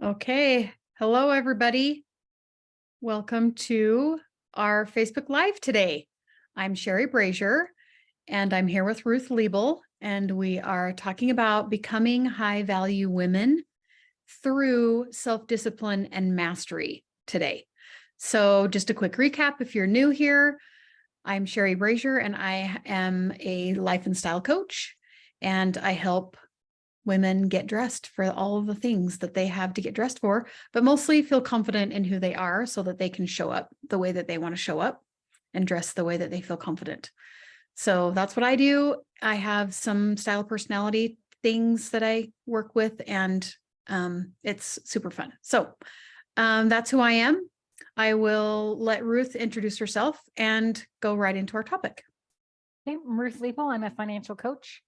Okay. Hello, everybody. Welcome to our Facebook Live today. I'm Sherry Brazier, and I'm here with Ruth Liebel, and we are talking about becoming high-value women through self-discipline and mastery today. So just a quick recap, if you're new here, I'm Sherry Brazier, and I am a life and style coach, and I help women get dressed for all of the things that they have to get dressed for, but mostly feel confident in who they are so that they can show up the way that they want to show up and dress the way that they feel confident. So that's what I do. I have some style personality things that I work with, and it's super fun. So that's who I am. I will let Ruth introduce herself and go right into our topic. Hey, I'm Ruth Liebel. I'm a financial coach.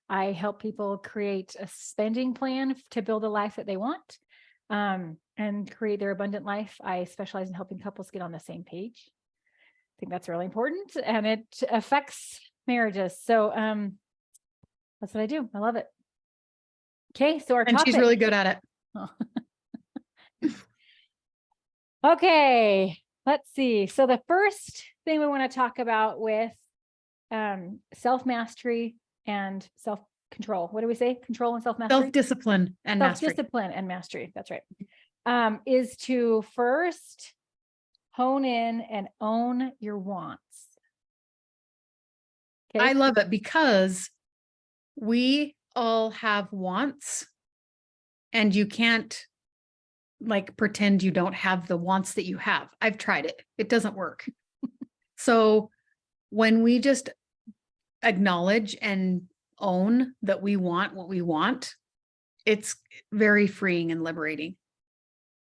I help people create a spending plan to build a life that they want and create their abundant life. I specialize in helping couples get on the same page. I think that's really important, and it affects marriages. So that's what I do. I love it. Okay, so our And topic. she's really good at it. Oh. Okay, let's see. So the first thing we want to talk about with self-mastery and self-control. What do we say? Control and self-mastery? Self-discipline and mastery. Self-discipline and mastery. That's right. Is to first hone in and own your wants. I love it because we all have wants, and you can't like pretend you don't have the wants that you have. I've tried it. It doesn't work. So when we just acknowledge and own that we want what we want, it's very freeing and liberating.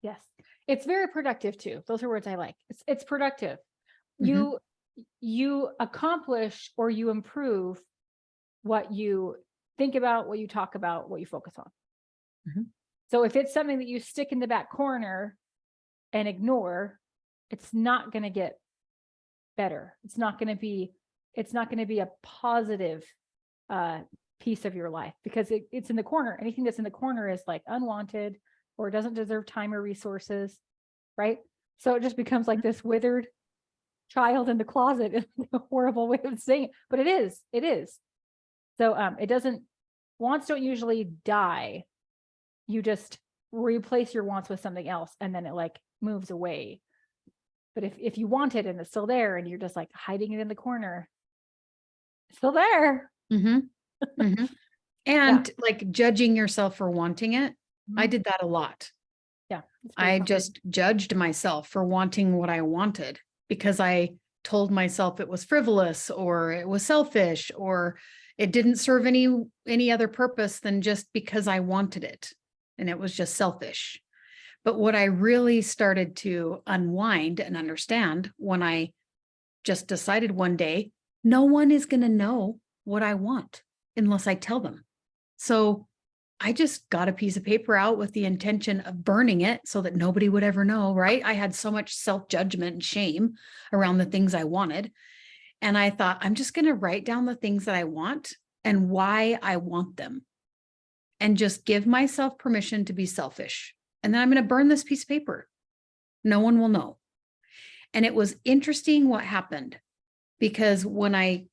Yes. It's very productive too. Those are words I like. It's productive. Mhm. You accomplish or you improve what you think about, what you talk about, what you focus on. Mhm. So if it's something that you stick in the back corner and ignore, it's not going to get better. It's not going to be a positive piece of your life because it's in the corner. Anything that's in the corner is like unwanted or doesn't deserve time or resources, right? So it just becomes like this withered child in the closet. Is a horrible way of saying it, but it is. So it doesn't, wants don't usually die. You just replace your wants with something else and then it like moves away. But if you want it and it's still there and you're just like hiding it in the corner, it's still there. Mhm. Mhm. And like judging yourself for wanting it. I did that a lot. Yeah. I just judged myself for wanting what I wanted because I told myself it was frivolous or it was selfish or it didn't serve any other purpose than just because I wanted it, and it was just selfish. But what I really started to unwind and understand when I just decided one day, no one is going to know what I want unless I tell them. So I just got a piece of paper out with the intention of burning it so that nobody would ever know, right? I had so much self-judgment and shame around the things I wanted. And I thought, I'm just going to write down the things that I want and why I want them and just give myself permission to be selfish. And then I'm going to burn this piece of paper. No one will know. And it was interesting what happened because when I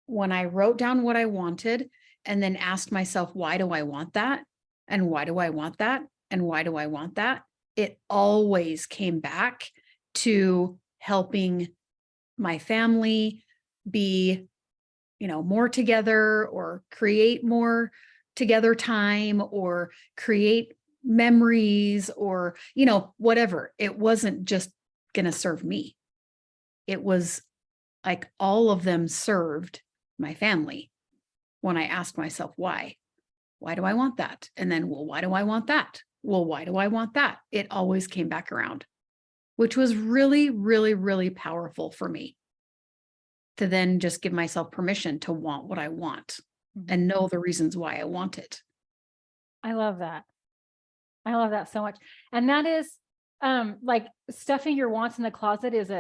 wrote down what I wanted and then asked myself, why do I want that? And why do I want that? And why do I want that? It always came back to helping my family be, more together or create more together time or create memories or, whatever. It wasn't just going to serve me. It was like all of them served my family when I asked myself why. Why do I want that? And then, well, why do I want that? Well, why do I want that? It always came back around, which was really, really, really powerful for me to then just give myself permission to want what I want and know the reasons why I want it. I love that. I love that so much. And that is like stuffing your wants in the closet is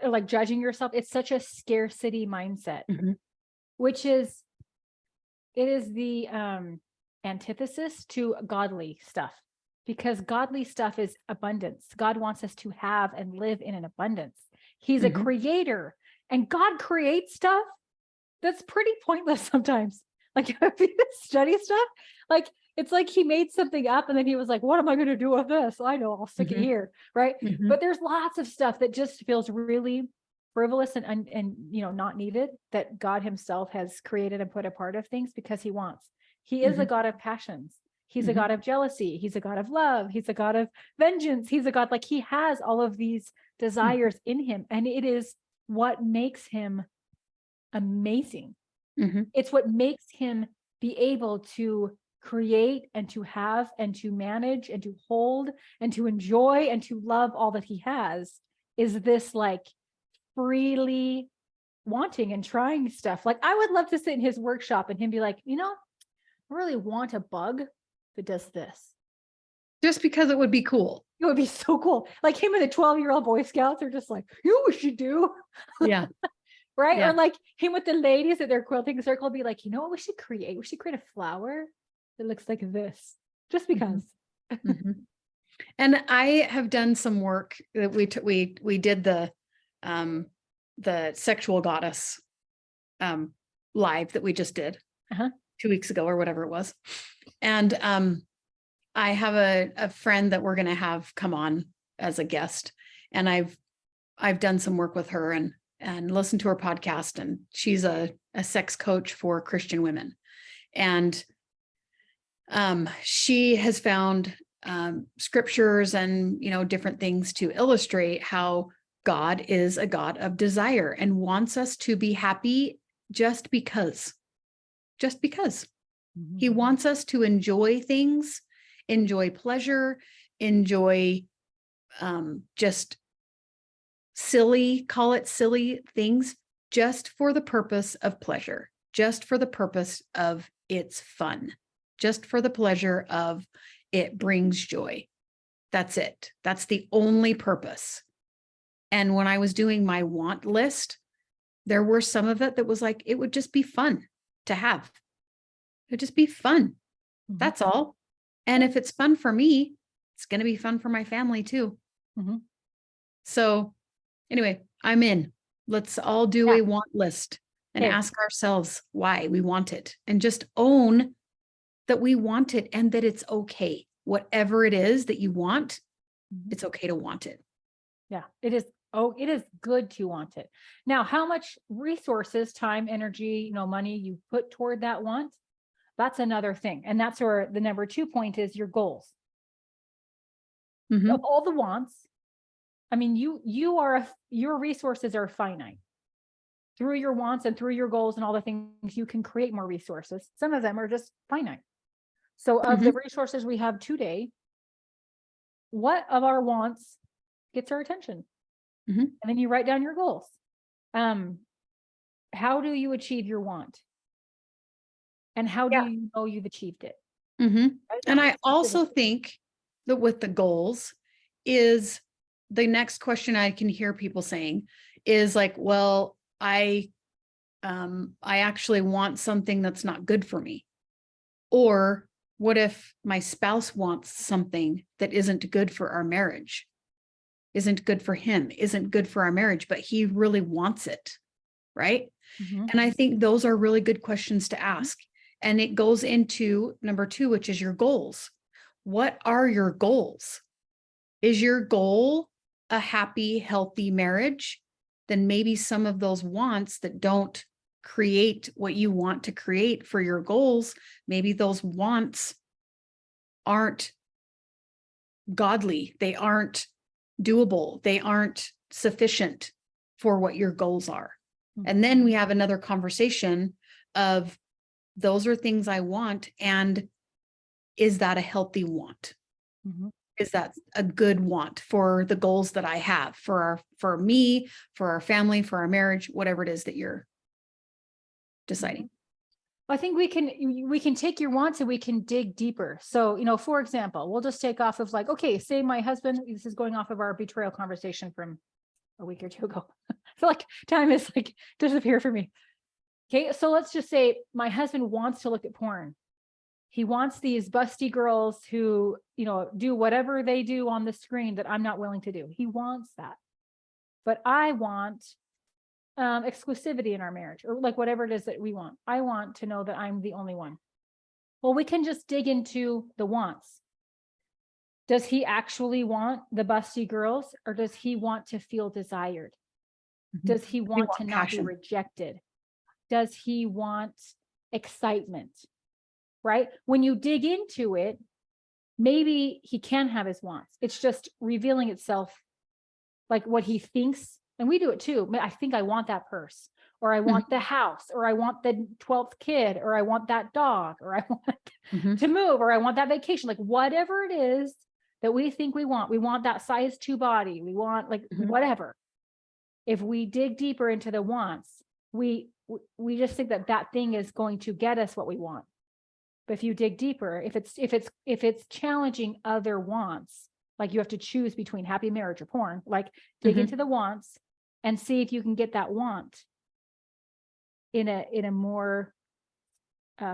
like judging yourself. It's such a scarcity mindset, which is, it is the antithesis to godly stuff. because godly stuff is abundance. God wants us to have and live in an abundance. He's a Mhm. creator, and God creates stuff that's pretty pointless sometimes. Like if you study stuff, like it's like he made something up and then he was like, what am I going to do with this? I know, I'll stick it Mhm. here. Right. Mhm. But there's lots of stuff that just feels really frivolous and not needed, that God himself has created and put a part of things because he wants. He is a Mhm. God of passions. He's a Mhm. God of jealousy. He's a God of love. He's a God of vengeance. He's a God, like he has all of these desires in him. And it is what makes him amazing. Mhm. It's what makes him be able to create and to have and to manage and to hold and to enjoy and to love all that he has, is this like freely wanting and trying stuff. Like I would love to sit in his workshop and him be like, I really want a bug that does this. Just because it would be cool. It would be so cool. Like him and the 12-year-old Boy Scouts are just like, you know what we should do? Yeah. Right. Yeah. Or like him with the ladies at their quilting circle be like, you know what we should create? We should create a flower that looks like this, just because. Mhm. And I have done some work that we did the sexual goddess live that we just did Uh-huh. 2 weeks ago or whatever it was. And I have a friend that we're going to have come on as a guest, and I've done some work with her and listened to her podcast, and she's a sex coach for Christian women. And she has found scriptures and different things to illustrate how God is a God of desire and wants us to be happy just because. He wants us to enjoy things, enjoy pleasure, enjoy just call it silly things, just for the purpose of pleasure, just for the purpose of it's fun, just for the pleasure of it brings joy. That's it. That's the only purpose. And when I was doing my want list, there were some of it that was like, it would just be fun to have. It would just be fun. That's all. And if it's fun for me, it's going to be fun for my family too. Mhm. So anyway, I'm in. Let's all do Yeah. a want list and Okay. ask ourselves why we want it, and just own that we want it and that it's okay. Whatever it is that you want, Mhm. it's okay to want it. Yeah, it is. Oh, it is good to want it. Now, how much resources, time, energy, money you put toward that want, that's another thing. And that's where the number 2 point is your goals. Mhm. Of all the wants, I mean, your resources are finite. Through your wants and through your goals and all the things, you can create more resources. Some of them are just finite. So of the Mhm. resources we have today, what of our wants gets our attention? Mhm. And then you write down your goals. How do you achieve your want? And how do Yeah. you know you've achieved it? Mhm. Write it And down. I also think that with the goals is the next question I can hear people saying is like, well, I actually want something that's not good for me. Or what if my spouse wants something that isn't good for our marriage, isn't good for him, isn't good for our marriage, but he really wants it, right? Mhm. And I think those are really good questions to ask. And it goes into number 2, which is your goals. What are your goals? Is your goal a happy, healthy marriage? Then maybe some of those wants that don't create what you want to create for your goals, maybe those wants aren't godly. They aren't doable. They aren't sufficient for what your goals are. And then we have another conversation of those are things I want. And is that a healthy want? Mhm. Is that a good want for the goals that I have for me, for our family, for our marriage, whatever it is that you're deciding? I think we can take your wants and we can dig deeper. So, for example, we'll just take off of like, okay, say my husband, this is going off of our betrayal conversation from a week or two ago. I feel like time is like disappear for me. Okay, so let's just say my husband wants to look at porn. He wants these busty girls who, do whatever they do on the screen that I'm not willing to do. He wants that. But I want exclusivity in our marriage, or like whatever it is that we want. I want to know that I'm the only one. Well, we can just dig into the wants. Does he actually want the busty girls, or does he want to feel desired? Does he want to not be passion. rejected? Does he want excitement? Right? When you dig into it, maybe he can have his wants. It's just revealing itself like what he thinks. And we do it too. I think I want that purse, or I want the house, or I want the 12th kid, or I want that dog, or I want to move, or I want that vacation, like whatever it is that we think we want that size 2 body. We want like whatever. If we dig deeper into the wants, we just think that thing is going to get us what we want. But if you dig deeper, if it's challenging other wants, like you have to choose between happy marriage or porn, like dig into the wants and see if you can get that want in a more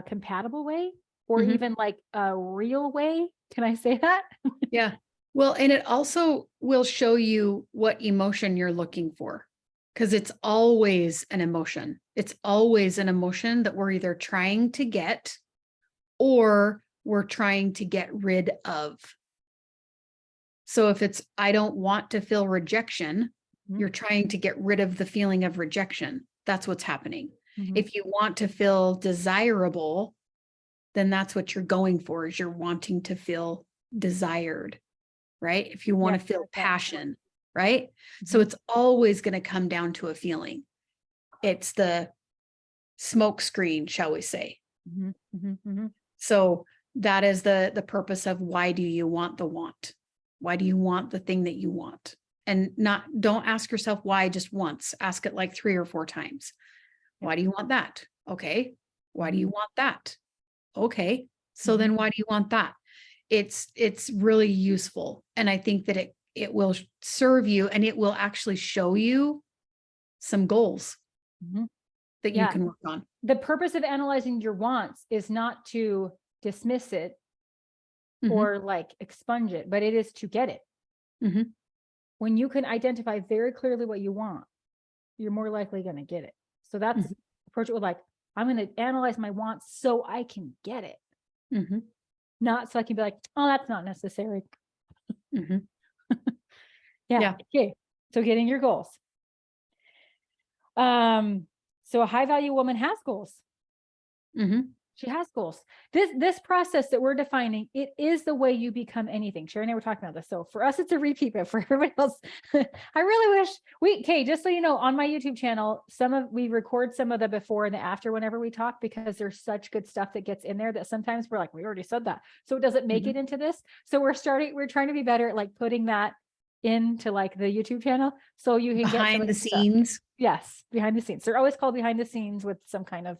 compatible way, or even like a real way. Can I say that? Yeah. Well, and it also will show you what emotion you're looking for, because it's always an emotion. It's always an emotion that we're either trying to get or we're trying to get rid of. So if it's, I don't want to feel rejection, you're trying to get rid of the feeling of rejection. That's what's happening. If you want to feel desirable, then that's what you're going for, is you're wanting to feel desired, right? If you want to feel passion, right? So it's always going to come down to a feeling. It's the smoke screen, shall we say. So that is the purpose of, why do you want the want? Why do you want the thing that you want? And don't ask yourself why just once. Ask it like 3 or 4 times. Why do you want that? Okay. Why do you want that? Okay. So then why do you want that? It's really useful. And I think that it will serve you, and it will actually show you some goals that you can work on. The purpose of analyzing your wants is not to dismiss it or like expunge it, but it is to get it. When you can identify very clearly what you want, you're more likely going to get it. So that's approach it with like, I'm going to analyze my wants so I can get it. Not so I can be like, oh, that's not necessary. Yeah. Okay. So getting your goals. So a high value woman has goals. She has goals. This process that we're defining, it is the way you become anything. Sherry and I were talking about this. So for us, it's a repeat, but for everybody else, I really wish Kay, just so you know, on my YouTube channel, we record some of the before and the after whenever we talk, because there's such good stuff that gets in there that sometimes we're like, we already said that. So it doesn't make it into this. So we're trying to be better at like putting that into like the YouTube channel. So you can get behind the scenes. Yes. Behind the scenes. They're always called behind the scenes with some kind of,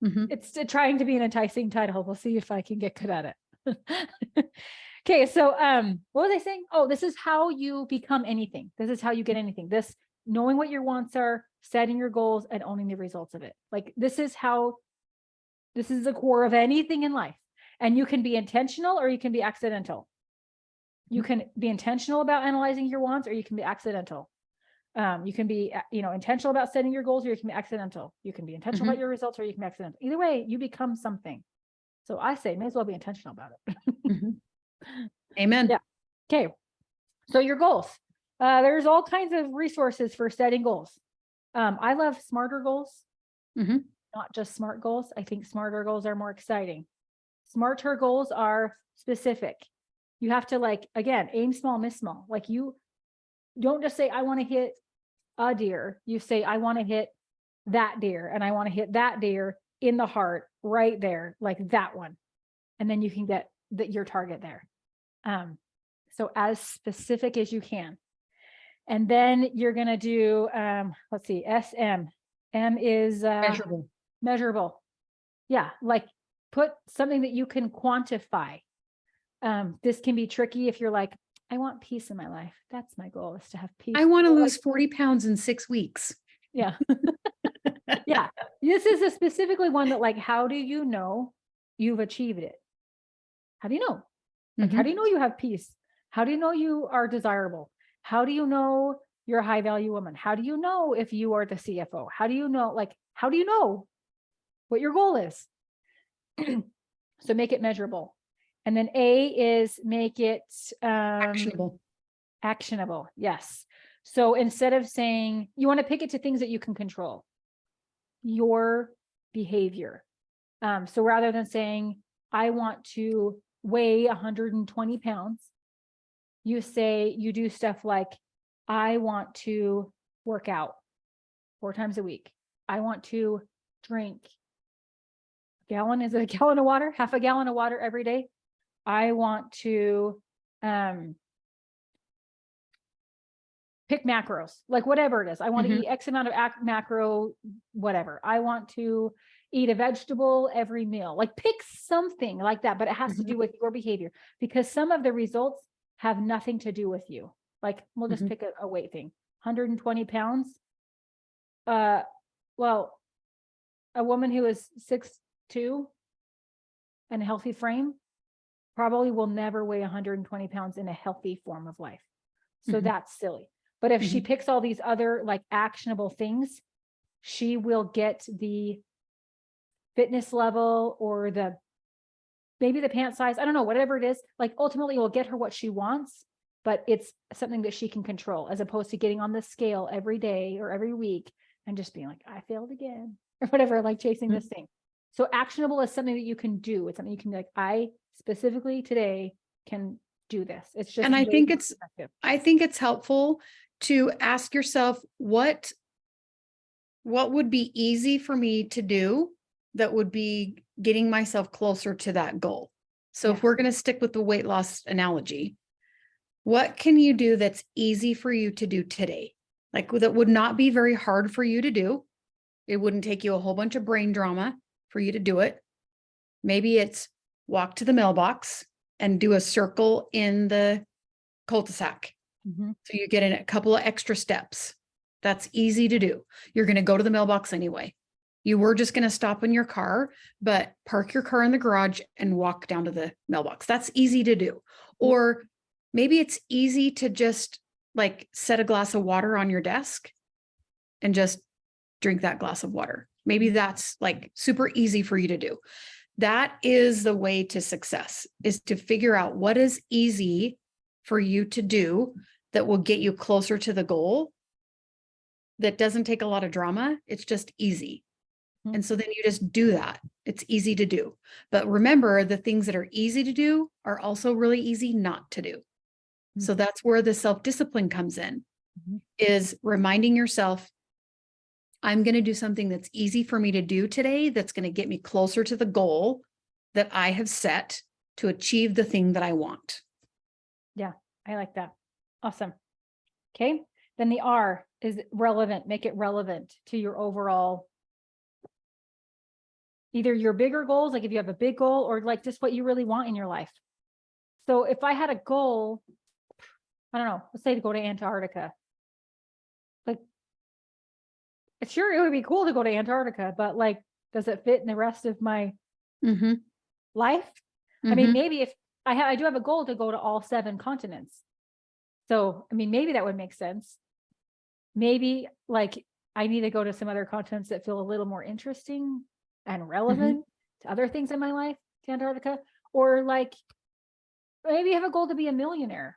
it's trying to be an enticing title. We'll see if I can get good at it. Okay. So, what was I saying? Oh, this is how you become anything. This is how you get anything. This, knowing what your wants are, setting your goals, and owning the results of it. Like this is the core of anything in life. And you can be intentional or you can be accidental. You can be intentional about analyzing your wants, or you can be accidental. You can be, intentional about setting your goals, or you can be accidental. You can be intentional about your results, or you can be accidental. Either way, you become something. So I say, may as well be intentional about it. Amen. Yeah. Okay. So your goals. There's all kinds of resources for setting goals. I love smarter goals, not just smart goals. I think smarter goals are more exciting. Smarter goals are specific. You have to, like, again, aim small, miss small. Like, you don't just say, I want to hit a deer. You say, I want to hit that deer, and I want to hit that deer in the heart right there, like that one. And then you can get your target there. So as specific as you can. And then you're going to do, let's see, SM. M is measurable. Yeah. Like, put something that you can quantify. This can be tricky if you're like, I want peace in my life. That's my goal, is to have peace. I want to lose 40 pounds in 6 weeks. Yeah. Yeah. This is specifically one that, like, how do you know you've achieved it? How do you know? Like, how do you know you have peace? How do you know you are desirable? How do you know you're a high value woman? How do you know if you are the CFO? How do you know, like, how do you know what your goal is? So make it measurable. And then A is make it Actionable. actionable. Yes. So instead of saying, you want to pick it to things that you can control, your behavior. So rather than saying, I want to weigh 120 pounds, you say, you do stuff like, I want to work out 4 times a week. I want to drink a gallon, is it a gallon of water? Half a gallon of water every day. I want to pick macros, like whatever it is. I want to eat X amount of macro, whatever. I want to eat a vegetable every meal, like pick something like that, but it has to do with your behavior, because some of the results have nothing to do with you. Like, we'll just pick a weight thing, 120 pounds. Well, a woman who is 6'2" and a healthy frame probably will never weigh 120 pounds in a healthy form of life. So that's silly. But if she picks all these other like actionable things, she will get the fitness level or maybe the pant size. I don't know, whatever it is, like ultimately it will get her what she wants, but it's something that she can control, as opposed to getting on the scale every day or every week and just being like, I failed again or whatever, like chasing this thing. So actionable is something that you can do. It's something you can be like, I specifically today can do this. It's just, And I think it's, effective. I think it's helpful to ask yourself, what would be easy for me to do that would be getting myself closer to that goal? So if we're going to stick with the weight loss analogy, what can you do that's easy for you to do today? Like, that would not be very hard for you to do. It wouldn't take you a whole bunch of brain drama for you to do it. Maybe it's walk to the mailbox and do a circle in the cul-de-sac. So you get in a couple of extra steps. That's easy to do. You're going to go to the mailbox anyway. You were just going to stop in your car, but park your car in the garage and walk down to the mailbox. That's easy to do. Or maybe it's easy to just like set a glass of water on your desk and just drink that glass of water. Maybe that's like super easy for you to do. That is the way to success, is to figure out what is easy for you to do that will get you closer to the goal, that doesn't take a lot of drama. It's just easy. And so then you just do that. It's easy to do. But remember, the things that are easy to do are also really easy not to do. So that's where the self-discipline comes in, is reminding yourself, I'm going to do something that's easy for me to do today, that's going to get me closer to the goal that I have set to achieve the thing that I want. Yeah, I like that. Awesome. Okay. Then the R is relevant. Make it relevant to your overall, either your bigger goals, like if you have a big goal, or like just what you really want in your life. So if I had a goal, I don't know, let's say to go to Antarctica. Like, sure, it would be cool to go to Antarctica, but like, does it fit in the rest of my life? I mean, maybe if I do have a goal to go to all 7 continents. So, I mean, maybe that would make sense. Maybe like I need to go to some other continents that feel a little more interesting and relevant to other things in my life, to Antarctica. Or like, maybe you have a goal to be a millionaire.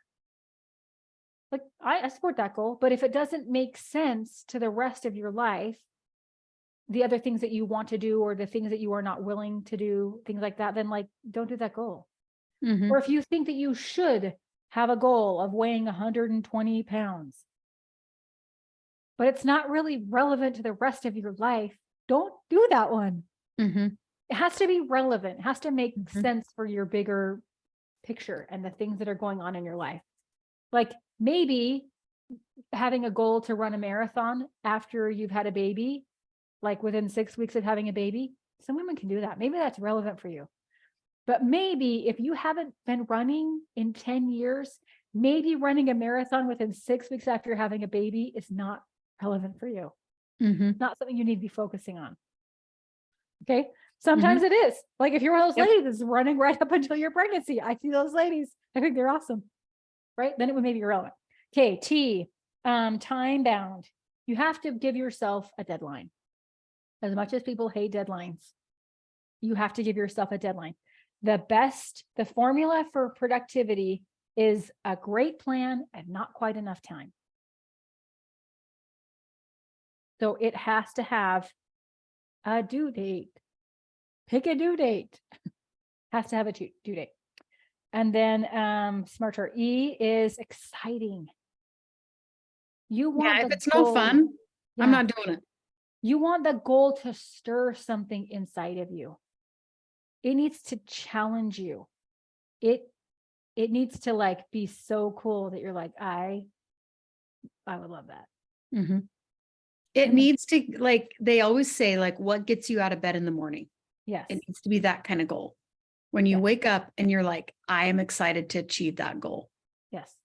Like, I support that goal, but if it doesn't make sense to the rest of your life, the other things that you want to do, or the things that you are not willing to do, things like that, then like, don't do that goal. Or if you think that you should have a goal of weighing 120 pounds, but it's not really relevant to the rest of your life, don't do that one. It has to be relevant. It has to make sense for your bigger picture and the things that are going on in your life. Like maybe having a goal to run a marathon after you've had a baby, like within 6 weeks of having a baby, some women can do that. Maybe that's relevant for you. But maybe if you haven't been running in 10 years, maybe running a marathon within 6 weeks after having a baby is not relevant for you. Not something you need to be focusing on. Okay. Sometimes it is. Like if you're one of those Yep. ladies that's running right up until your pregnancy, I see those ladies. I think they're awesome. Right? Then it would maybe irrelevant. Okay, T, time bound. You have to give yourself a deadline. As much as people hate deadlines, you have to give yourself a deadline. The formula for productivity is a great plan and not quite enough time. So it has to have a due date. Pick a due date. Has to have a due date. And then smarter. E is exciting. You want Yeah, if the it's no fun, I'm Yeah. not doing it. You want the goal to stir something inside of you. It needs to challenge you. It needs to like be so cool that you're like, I would love that. Mhm. It And- needs to, like, they always say, like, what gets you out of bed in the morning? Yes. It needs to be that kind of goal. When you Yes. wake up and you're like, I am excited to achieve that goal. Yes.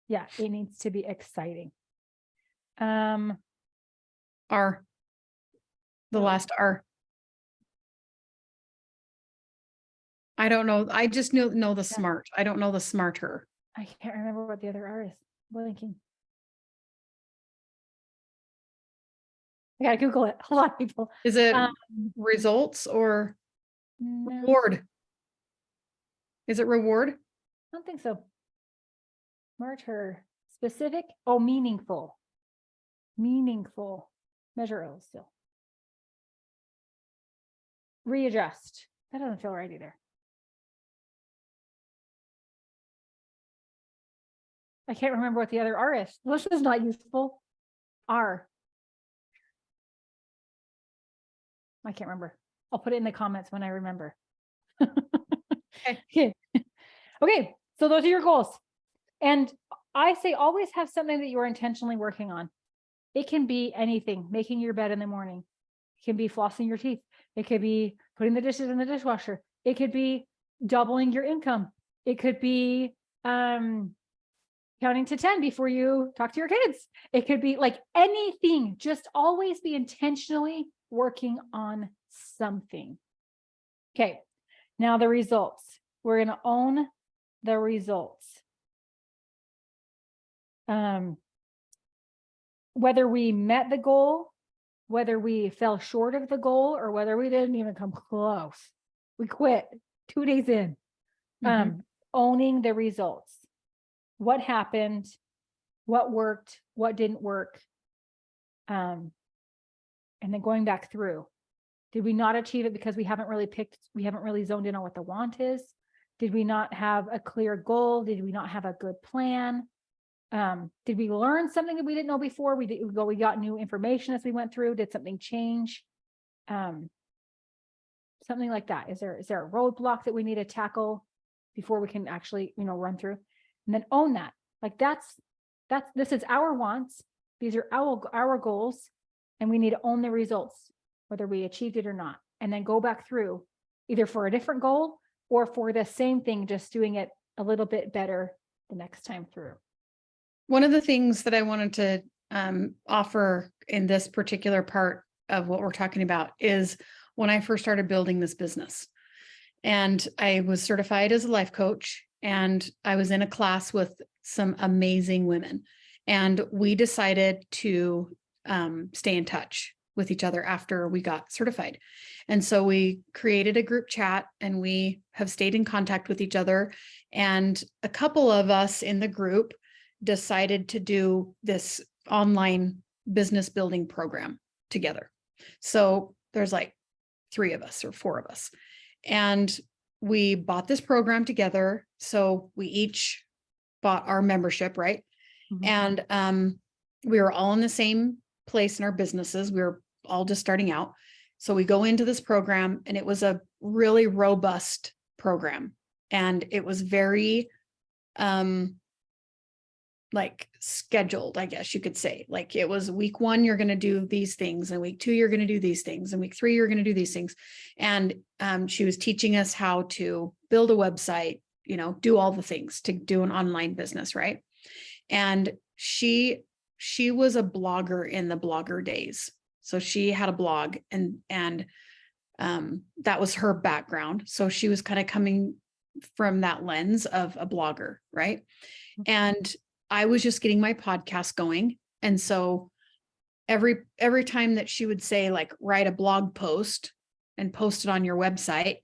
Yeah, it needs to be exciting. R, the Oh. last R. I don't know. I just know the smart. I don't know the smarter. I can't remember what the other R is. Blinking. I gotta Google it. A lot of people. Is it Um, results or No, I reward? Is it reward? don't think so. Smarter, specific. Oh, meaningful. Meaningful. Measure L still. Readjust. That doesn't feel right either. I can't remember what the other R is. This is not useful. R. I can't remember. I'll put it in the comments when I remember. Okay. Okay. So those are your goals. And I say always have something that you're intentionally working on. It can be anything, making your bed in the morning. It can be flossing your teeth. It could be putting the dishes in the dishwasher. It could be doubling your income. It could be counting to 10 before you talk to your kids. It could be like anything. Just always be intentionally working on something. Okay. Now the results. We're going to own the results. Whether we met the goal, whether we fell short of the goal, or whether we didn't even come close. We quit 2 days in. Owning the results. What happened? What worked? What didn't work? And then going back through. Did we not achieve it because we haven't really zoned in on what the want is? Did we not have a clear goal? Did we not have a good plan? Did we learn something that we didn't know before? We got new information as we went through. Did something change? Something like that. Is there a roadblock that we need to tackle before we can actually, run through? And then own that. Like this is our wants. These are our goals, and we need to own the results, whether we achieved it or not. And then go back through either for a different goal or for the same thing, just doing it a little bit better the next time through. One of the things that I wanted to offer in this particular part of what we're talking about is when I first started building this business. And I was certified as a life coach, and I was in a class with some amazing women. And we decided to stay in touch with each other after we got certified. And so we created a group chat, and we have stayed in contact with each other. And a couple of us in the group decided to do this online business building program together. So there's like 3 of us or 4 of us. And we bought this program together. So we each bought our membership, right? And we were all in the same place in our businesses. We were all just starting out. So we go into this program, and it was a really robust program. And it was very like scheduled, I guess you could say. Like it was week 1, you're going to do these things, and week 2, you're going to do these things, and week 3, you're going to do these things. And she was teaching us how to build a website, do all the things to do an online business, right? And she was a blogger in the blogger days. So she had a blog, and That was her background. So she was kind of coming from that lens of a blogger, right? And I was just getting my podcast going. And so every time that she would say, like, write a blog post and post it on your website,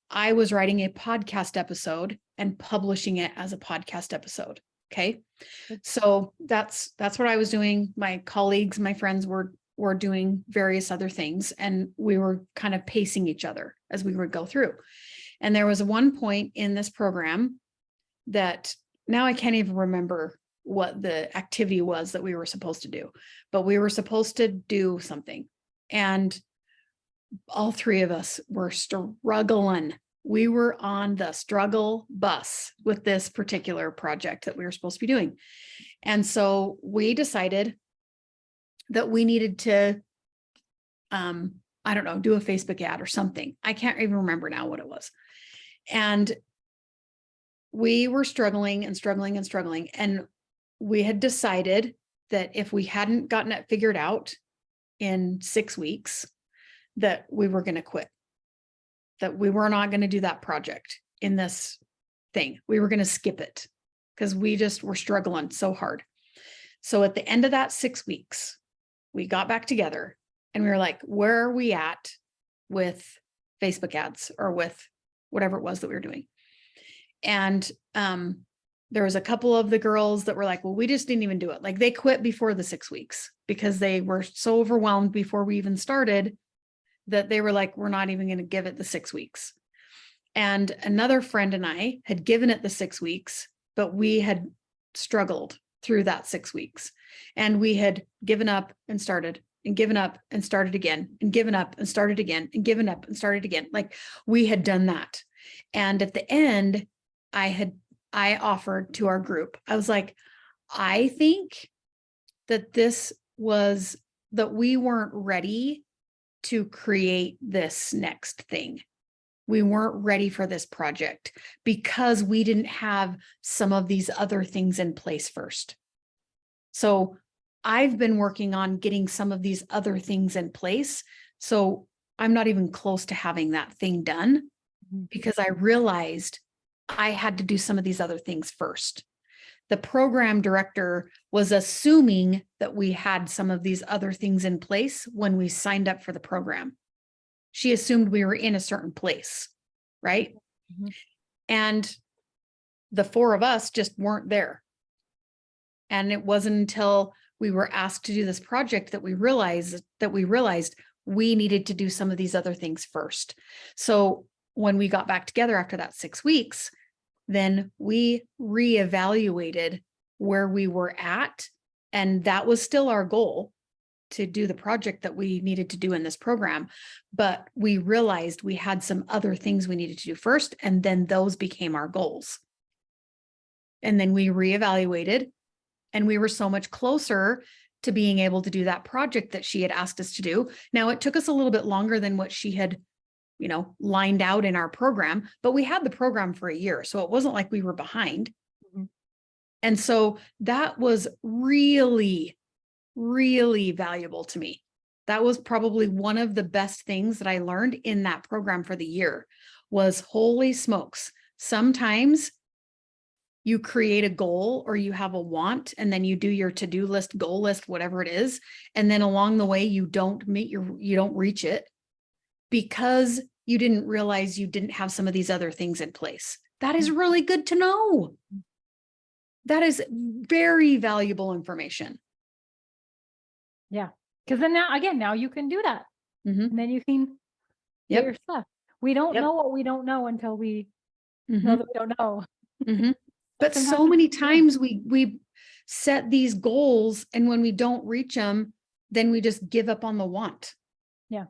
I was writing a podcast episode and publishing it as a podcast episode. Okay. So that's what I was doing. My colleagues, my friends were doing various other things, and we were kind of pacing each other as we would go through. And there was one point in this program that now I can't even remember what the activity was that we were supposed to do, but we were supposed to do something. And all three of us were struggling. We were on the struggle bus with this particular project that we were supposed to be doing. And so we decided that we needed to, I don't know, do a Facebook ad or something. I can't even remember now what it was. And we were struggling and struggling and struggling. And we had decided that if we hadn't gotten it figured out in 6 weeks, that we were going to quit, that we were not going to do that project in this thing. We were going to skip it because we just were struggling so hard. So at the end of that 6 weeks, we got back together and we were like, where are we at with Facebook ads or with whatever it was that we were doing? And there was a couple of the girls that were like, well, we just didn't even do it. Like, they quit before the 6 weeks because they were so overwhelmed before we even started that they were like, we're not even going to give it the 6 weeks. And another friend and I had given it the 6 weeks, but we had struggled through that 6 weeks, and we had given up and started and given up and started again and given up and started again and given up and started again. Like, we had done that. And at the end, I offered to our group, I was like, I think that that we weren't ready to create this next thing. We weren't ready for this project because we didn't have some of these other things in place first. So I've been working on getting some of these other things in place. So I'm not even close to having that thing done because I realized I had to do some of these other things first. The program director was assuming that we had some of these other things in place when we signed up for the program. She assumed we were in a certain place, right? Mm-hmm. And the four of us just weren't there. And it wasn't until we were asked to do this project that we realized we needed to do some of these other things first. So when we got back together after that 6 weeks, then we reevaluated where we were at. And that was still our goal, to do the project that we needed to do in this program. But we realized we had some other things we needed to do first, and then those became our goals. And then we reevaluated, and we were so much closer to being able to do that project that she had asked us to do. Now, it took us a little bit longer than what she had, lined out in our program, but we had the program for a year. So it wasn't like we were behind. Mm-hmm. And so that was really, really valuable to me. That was probably one of the best things that I learned in that program for the year was, holy smokes. Sometimes you create a goal or you have a want, and then you do your to-do list, goal list, whatever it is. And then along the way, you don't reach it because you didn't realize you didn't have some of these other things in place. That is really good to know. That is very valuable information. Yeah. Because then now you can do that. Mm-hmm. And then you can get your stuff. We don't know what we don't know until we know that we don't know. Mm-hmm. But so many times we set these goals, and when we don't reach them, then we just give up on the want. Yeah.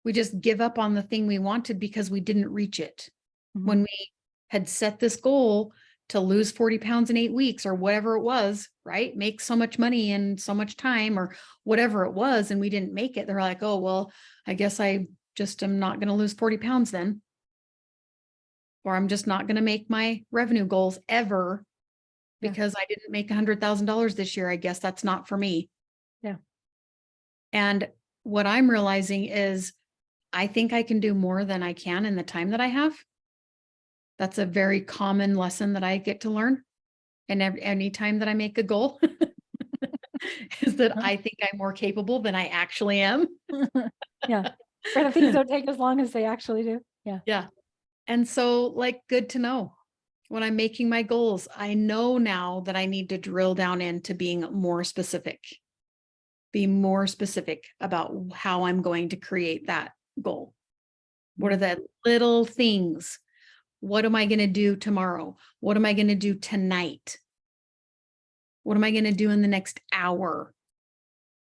We just give up on the thing we wanted because we didn't reach it. Mm-hmm. When we had set this goal to lose 40 pounds in 8 weeks or whatever it was, right? Make so much money in so much time or whatever it was, and we didn't make it. They're like, oh, well, I guess I just am not going to lose 40 pounds then. Or I'm just not going to make my revenue goals ever because I didn't make $100,000 this year. I guess that's not for me. Yeah. And what I'm realizing is I think I can do more than I can in the time that I have. That's a very common lesson that I get to learn. And any time that I make a goal is that I think I'm more capable than I actually am. Yeah. Or the things don't take as long as they actually do. Yeah. Yeah. And so, like, good to know when I'm making my goals, I know now that I need to drill down into being more specific, be more specific about how I'm going to create that goal. What are the little things? What am I going to do tomorrow? What am I going to do tonight? What am I going to do in the next hour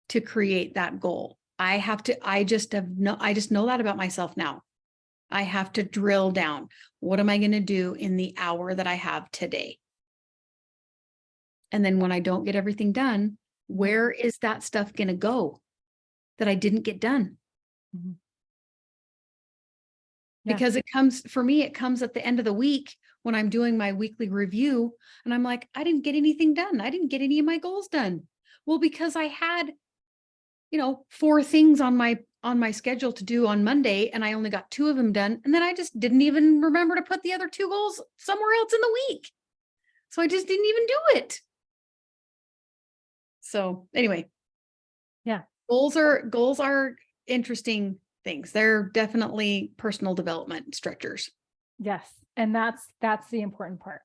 to create that goal? I just know that about myself now. I have to drill down. What am I going to do in the hour that I have today? And then when I don't get everything done, where is that stuff going to go that I didn't get done? Mhm. Yeah. Because it comes at the end of the week when I'm doing my weekly review and I'm like, I didn't get anything done. I didn't get any of my goals done. Well, because I had, 4 things on my schedule to do on Monday and I only got 2 of them done. And then I just didn't even remember to put the other 2 goals somewhere else in the week. So I just didn't even do it. So anyway. Yeah. Goals are interesting things. They're definitely personal development stretchers. Yes. And that's the important part.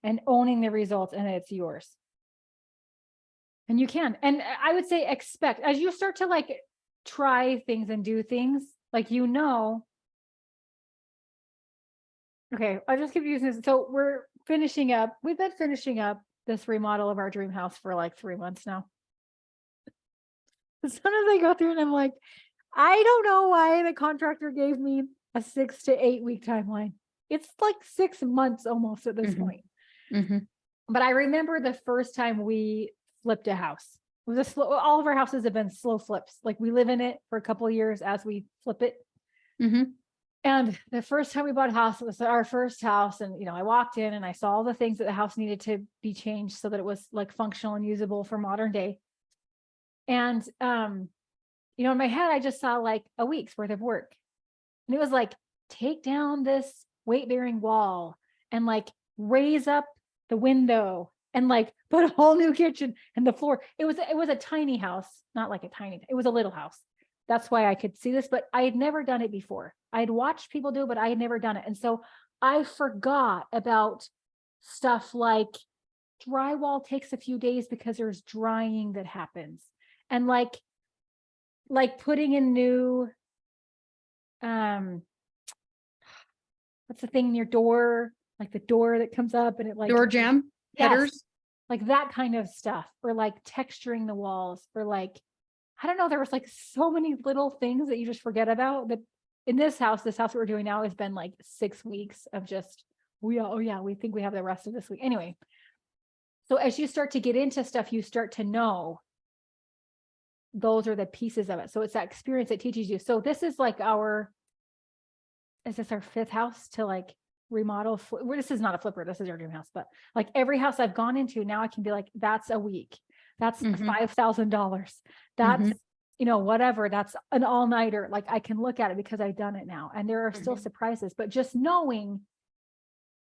And owning the results, and it's yours. And you can. And I would say expect as you start to like try things and do things, like okay, I'll just keep using this. So we've been finishing up this remodel of our dream house for like 3 months now. Sometimes I go through and I'm like, I don't know why the contractor gave me a 6 to 8 week timeline. It's like 6 months almost at this Mhm. point. Mhm. But I remember the first time we flipped a house. It was all of our houses have been slow flips. Like we live in it for a couple of years as we flip it. Mhm. And the first time we bought a house, it was our first house. And, I walked in and I saw all the things that the house needed to be changed so that it was like functional and usable for modern day. And, in my head, I just saw like a week's worth of work. And it was like, take down this weight bearing wall and like raise up the window and like put a whole new kitchen and the floor. It was a tiny house, not like it was a little house. That's why I could see this, but I had never done it before. I had watched people do, but I had never done it. And so I forgot about stuff like drywall takes a few days because there's drying that happens. And like putting in new, what's the thing in your door? Like the door that comes up and it like, Door jam, yes, headers. like that kind of stuff, or like texturing the walls, or like, I don't know, there was like so many little things that you just forget about. That in this house that we're doing now has been like 6 weeks of just, we think we have the rest of this week. Anyway, so as you start to get into stuff, you start to know those are the pieces of it. So it's that experience that teaches you. So this is like is this our 5th house to like remodel? This is not a flipper. This is our dream house, but like every house I've gone into now I can be like, that's a week. That's Mhm. $5,000. That's, Mhm. Whatever. That's an all nighter. Like I can look at it because I've done it now. And there are still Mhm. surprises, but just knowing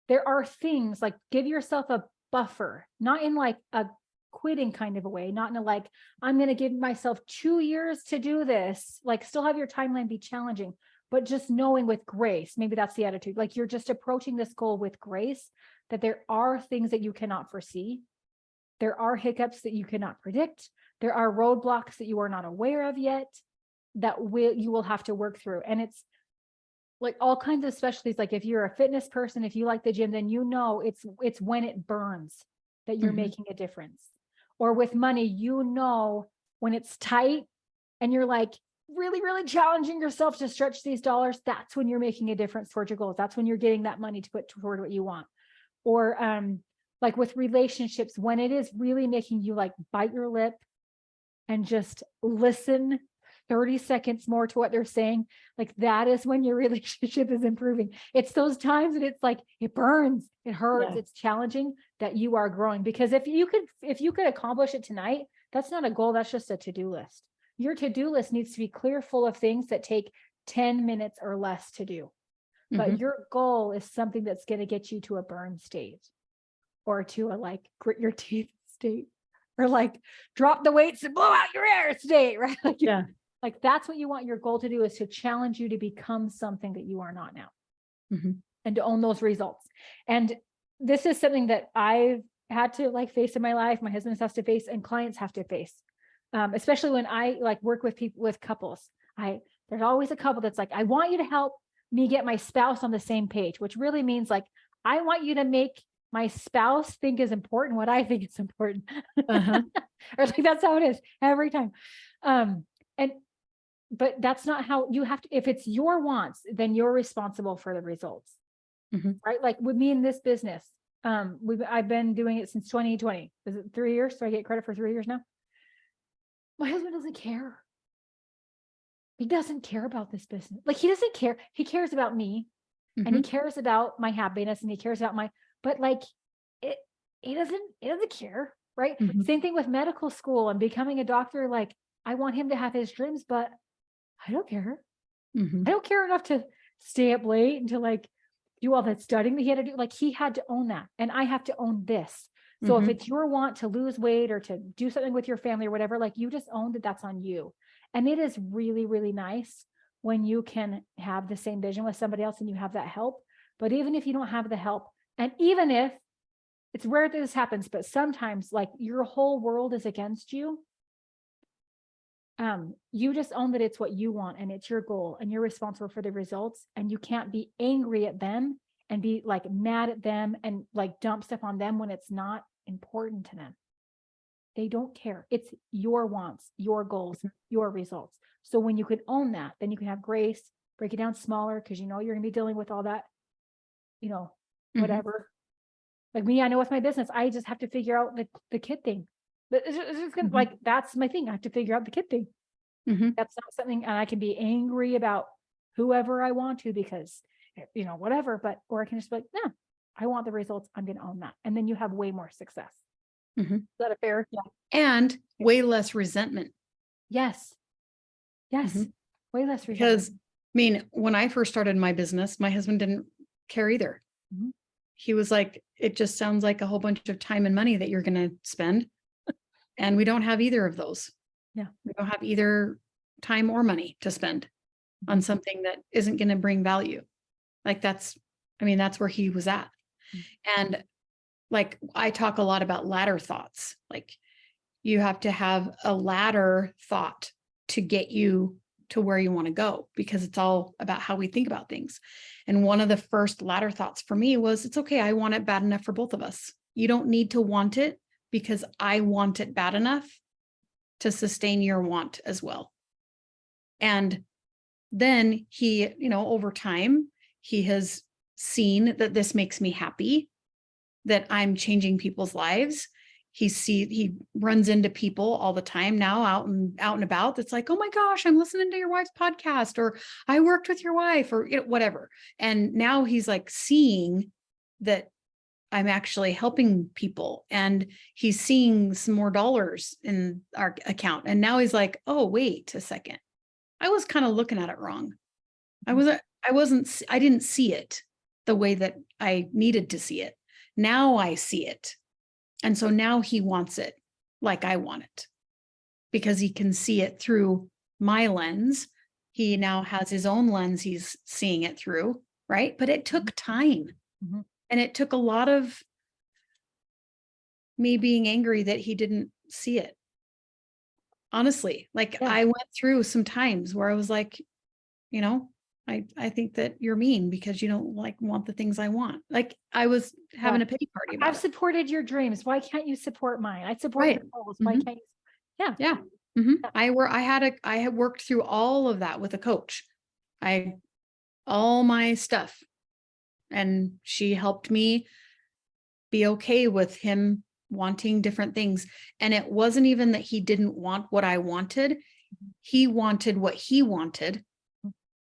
there are things like give yourself a buffer, not in like a quitting kind of a way, not in a like, I'm going to give myself 2 years to do this, like still have your timeline be challenging, but just knowing with grace, maybe that's the attitude, like you're just approaching this goal with grace, that there are things that you cannot foresee. There are hiccups that you cannot predict. There are roadblocks that you are not aware of yet that you will have to work through. And it's like all kinds of specialties. Like if you're a fitness person, if you like the gym, then it's when it burns that you're Mhm. making a difference. Or with money, when it's tight and you're like really, really challenging yourself to stretch these dollars, that's when you're making a difference towards your goals. That's when you're getting that money to put toward what you want. Or like with relationships, when it is really making you like bite your lip and just listen 30 seconds more to what they're saying, like that is when your relationship is improving. It's those times that it's like it burns, it hurts, Yeah. it's challenging, that you are growing. Because if you could accomplish it tonight, that's not a goal, that's just a to-do list. Your to-do list needs to be clear, full of things that take 10 minutes or less to do. But Mhm. your goal is something that's going to get you to a burn state, or to a like grit your teeth state, or like drop the weights and blow out your air state, right? Like, Yeah. like that's what you want your goal to do, is to challenge you to become something that you are not now, Mhm. and to own those results. And this is something that I've had to like face in my life. My husband has to face, and clients have to face. Especially when I like work with people, with couples. There's always a couple that's like, I want you to help me get my spouse on the same page, which really means like, I want you to make my spouse think is important what I think is important. Uh-huh. Or like, that's how it is every time. And but that's not how you have to. If it's your wants, then you're responsible for the results. Mhm. Right? Like with me in this business, I've been doing it since 2020. Is it 3 years? So I get credit for 3 years now. My husband doesn't care. He doesn't care about this business. Like, he doesn't care. He cares about me, and he Mhm. cares about my happiness, and he cares about but like it, he doesn't care. Right. Mhm. Same thing with medical school and becoming a doctor. Like, I want him to have his dreams, but I don't care. I Mhm. don't care enough to stay up late and to like do all that studying that he had to do. Like, he had to own that. And I have to own this. So if Mhm. it's your want to lose weight or to do something with your family or whatever, like, you just own that that's on you. And it is really, really nice when you can have the same vision with somebody else and you have that help. But even if you don't have the help, and even if it's rare that this happens, but sometimes like your whole world is against you, you just own that it's what you want and it's your goal and you're responsible for the results, and you can't be angry at them and be like mad at them and like dump stuff on them when it's not important to them. They don't care. It's your wants, your goals, your results. So when you can own that, then you can have grace, break it down smaller, because you know you're gonna be dealing with all that, you know, Mhm. whatever. Like me, I know with my business, I just have to figure out the kid thing. But it's just gonna, Mhm. like, that's my thing. I have to figure out the kid thing. Mhm. That's not something, and I can be angry about whoever I want to because, you know, whatever, but, or I can just be like, no, I want the results. I'm going to own that. And then you have way more success. Mhm. Is that a fair? Yeah. And way less resentment. Yes. Yes. Mhm. Way less Because, resentment. I mean, when I first started my business, my husband didn't care either. Mhm. He was like, it just sounds like a whole bunch of time and money that you're going to spend. And we don't have either of those. Yeah. We don't have either time or money to spend on something that isn't going to bring value. Like that's where he was at. Mhm. And like, I talk a lot about ladder thoughts. Like, you have to have a ladder thought to get you to where you want to go, because it's all about how we think about things. And one of the first ladder thoughts for me was, it's okay. I want it bad enough for both of us. You don't need to want it because I want it bad enough to sustain your want as well. And then he, over time, he has seen that this makes me happy, that I'm changing people's lives. He runs into people all the time now out and about. That's like, oh my gosh, I'm listening to your wife's podcast, or I worked with your wife, or whatever. And now he's like seeing that I'm actually helping people, and he's seeing some more dollars in our account. And now he's like, oh, wait a second. I was kind of looking at it wrong. I didn't see it the way that I needed to see it. Now I see it. And so now he wants it like I want it, because he can see it through my lens. He now has his own lens he's seeing it through, right? But it took time. Mhm. And it took a lot of me being angry that he didn't see it. Honestly, like, Yeah. I went through some times where I was like, I think that you're mean because you don't want the things I want. Like, I was having a pity party about I've it. supported your dreams. Why can't you support mine? I support Right. your goals. Why Mhm. can't you? Yeah. Yeah. Yeah. I had worked through all of that with a coach. All my stuff. And she helped me be okay with him wanting different things. And it wasn't even that he didn't want what I wanted. He wanted what he wanted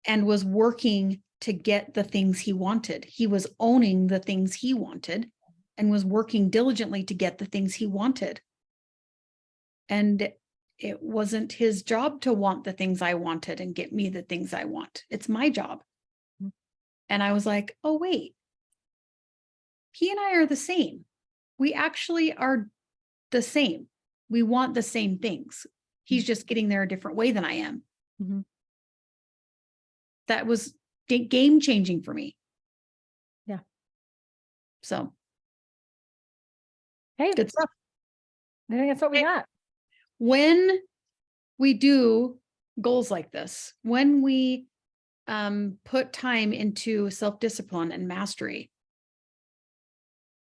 and was working to get the things he wanted. He was owning the things he wanted and was working diligently to get the things he wanted. And it wasn't his job to want the things I wanted and get me the things I want. It's my job. Mhm. And I was like, oh, wait, he and I are the same. We actually are the same. We want the same things. He's just getting there a different way than I am. Mhm. That was game changing for me. Yeah. So Hey, good stuff. I think that's what we Hey. got. When we do goals like this, when we put time into self-discipline and mastery,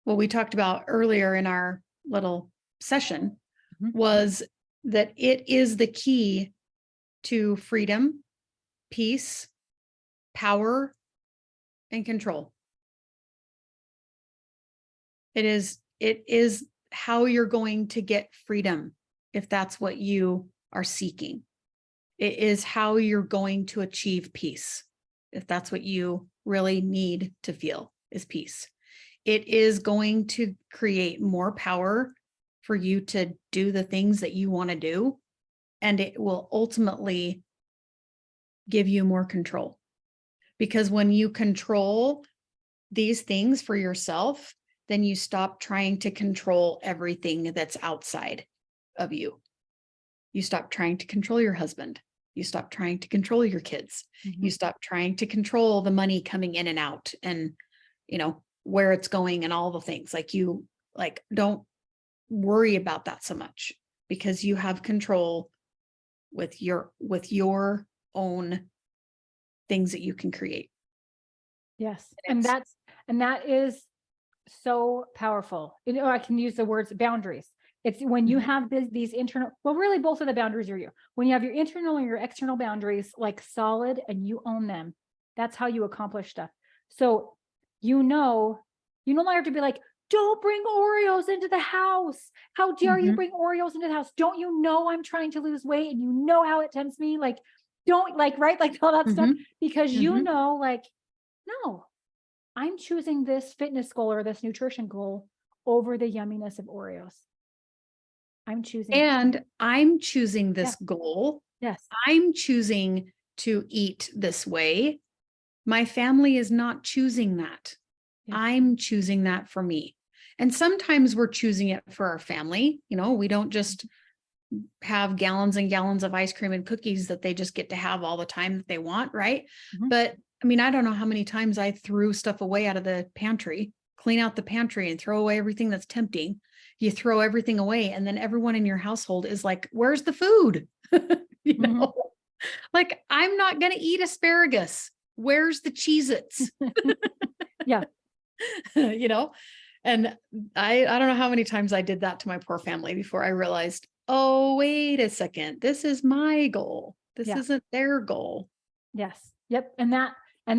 what we talked about earlier in our little session Mhm. was that it is the key to freedom, peace, power, and control. It is how you're going to get freedom if that's what you are seeking. It is how you're going to achieve peace if that's what you really need to feel is peace. It is going to create more power for you to do the things that you want to do, and it will ultimately give you more control. Because when you control these things for yourself, then you stop trying to control everything that's outside of you. You stop trying to control your husband. You stop trying to control your kids. Mhm. You stop trying to control the money coming in and out and, where it's going and all the things. Don't worry about that so much, because you have control with your own things that you can create. Yes. And And that is so powerful. I can use the words boundaries. It's when you Mhm. have these internal, well, really both of the boundaries are you. When you have your internal and your external boundaries like solid and you own them, that's how you accomplish stuff. So, you no longer have to be like, don't bring Oreos into the house. How dare you Mhm. bring Oreos into the house? Don't you know I'm trying to lose weight and you know how it tempts me? Like, don't right? Like all that stuff, Mhm. because Mhm. like, no, I'm choosing this fitness goal or this nutrition goal over the yumminess of Oreos. I'm choosing. And I'm choosing Yeah. this goal. Yes. I'm choosing to eat this way. My family is not choosing that. Yeah. I'm choosing that for me. And sometimes we're choosing it for our family. We don't just have gallons and gallons of ice cream and cookies that they just get to have all the time that they want, right? Mhm. But I mean, I don't know how many times I threw stuff away out of the pantry, clean out the pantry and throw away everything that's tempting. You throw everything away, and then everyone in your household is like, where's the food? Mhm. Like, I'm not going to eat asparagus. Where's the Cheez-Its? Yeah. And I don't know how many times I did that to my poor family before I realized, oh, wait a second, this is my goal. This Yeah. isn't their goal. Yes. Yep. And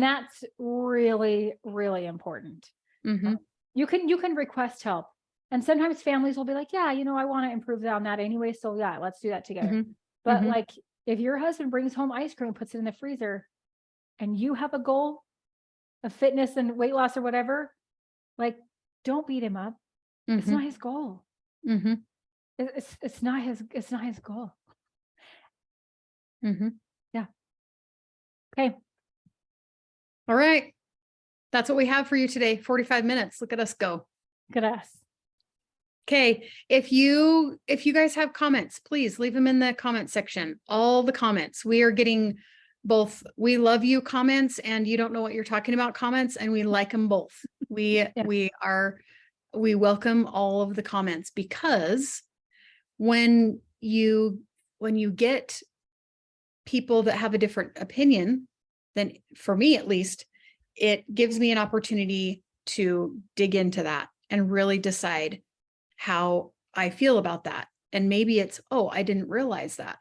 that's really, really important. Mhm. You can request help. And sometimes families will be like, yeah, I want to improve on that anyway. So yeah, let's do that together. Mhm. But Mhm. like if your husband brings home ice cream, puts it in the freezer, and you have a goal of fitness and weight loss or whatever, like don't beat him up. It's not Mhm. his goal. Mhm. It's not his goal. Mhm. Yeah. Okay. All right. That's what we have for you today. 45 minutes. Look at us go. Good ass. Okay. If you guys have comments, please leave them in the comment section. All the comments. We are getting both we love you comments and you don't know what you're talking about comments, and we like them both. We welcome all of the comments, because when you get people that have a different opinion, then for me at least, it gives me an opportunity to dig into that and really decide how I feel about that. And maybe it's, oh, I didn't realize that.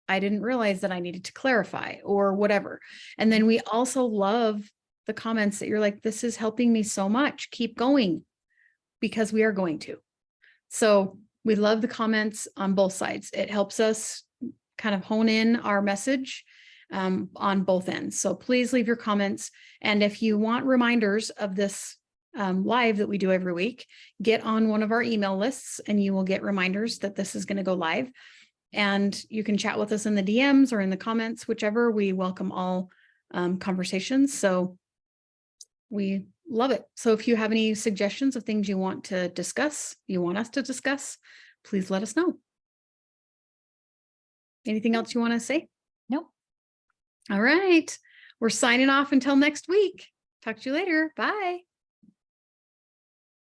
I didn't realize that I needed to clarify or whatever. And then we also love the comments that you're like, this is helping me so much. Keep going, because we are going to. So we love the comments on both sides. It helps us kind of hone in our message on both ends. So please leave your comments. And if you want reminders of this live that we do every week, get on one of our email lists and you will get reminders that this is going to go live. And you can chat with us in the DMs or in the comments, whichever. We welcome all conversations. So we love it. So if you have any suggestions of things you want to discuss, you want us to discuss, please let us know. Anything else you want to say? Nope. All right. We're signing off until next week. Talk to you later. Bye.